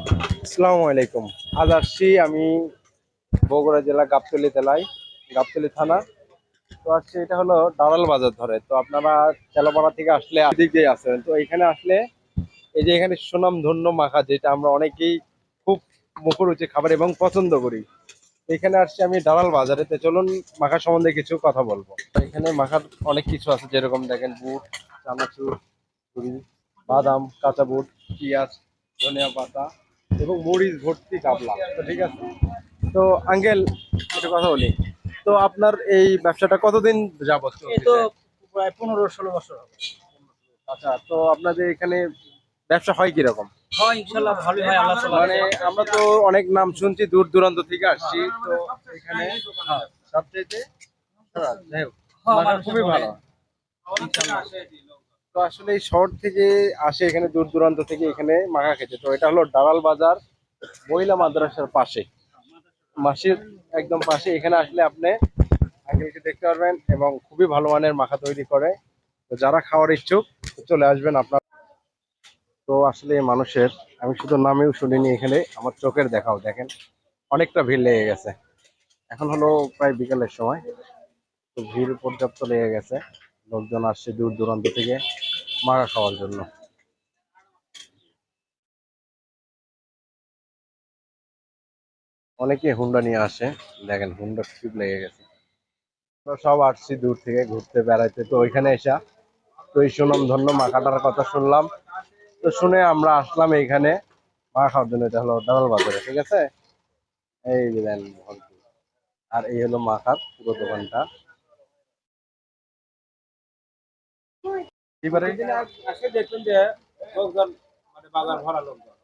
আসসালামু আলাইকুম। আজ আসছি আমি বগুড়া জেলা গাবতলী জেলায়, গাবতলী থানা। তো আসছি, এটা হলো দালাল বাজার ধরে। তো আপনারা তেলাপাড়া থেকে আসলে দিক দিয়ে আসবেন, তো এখানে আসলে এই যে এখানে সুনাম ধন্য মাখা, যেটা আমরা অনেকেই খুব মুখরোচক খাবার এবং পছন্দ করি। এখানে আসছি আমি দালাল বাজারে, তো চলুন মাখা সম্বন্ধে কিছু কথা বলবো। তো এখানে মাখার অনেক কিছু আছে, যেরকম দেখেন বুট, চানাচুর, পুরি, বাদাম, কাঁচা বুট, পেঁয়াজ, ধনিয়া পাতা এবং মরিচ ভর্তি কাবলা। তো ঠিক আছে। তো আঙ্কেল, একটা কথা বলি, তো আপনার এই ব্যবসাটা কতদিন যাবত এই তো চলতেছে? প্রায় 15-16 বছর হবে। আচ্ছা, তো আপনাদের এখানে ব্যবসা হয় কিরকম? হয় ইনশাল্লাহ ভালোই হয়, আল্লাহ তাআলা মানে আমরা তো অনেক নাম শুনছি, দূর দূরান্ত থেকে আসছি, তো এখানে সবচেয়ে যাই হোক, হ্যাঁ মাখা মানুষের খুবই বলে ভালো। ইনশাল্লাহ। তো আসলে এই শহর থেকে আসে, এখানে দূর দূরান্ত থেকে এখানে মাখা খেতে। তো এটা হলো দালাল বাজার, মহিলা মাদ্রাসার পাশে, মাসির একদম পাশে। এখানে আসলে আপনি আঙ্কেলকে দেখতে পারবেন এবং খুবই ভালো মানের মাখা তৈরি করে। তো যারা খাওয়ার ইচ্ছুক চলে আসবেন আপনার। তো আসলে এই মানুষের আমি শুধু নামেও শুনিনি, এখানে আমার চোখের দেখাও দেখেন, অনেকটা ভিড় লেগে গেছে। এখন হলো প্রায় বিকালের সময়, তো ভিড় পর্যাপ্ত লেগে গেছে। লোকজন আসছে দূর দূরান্ত থেকে মাখা খাওয়ার জন্য। অনেকে হুন্ডা নিয়ে আসে, দেখেন হুন্ডা টিপ লেগে গেছে। আমরা সব আসছি দূর থেকে ঘুরতে বেড়াইতে, তো ওইখানে এসে তো এই সুনাম ধন্য মাখাটার কথা শুনলাম। তো শুনে আমরা আসলাম এইখানে মাখা খাওয়ার জন্য। এটা হলো দালাল বাজারে, ঠিক আছে। এই যে দেন ভর্তি। আর এই হলো মাখার পুরো দোকানটা। এবারে প্রতিদিন আসে দেখবেন যে লোকজন, মানে বাজার ভরা লোকজন।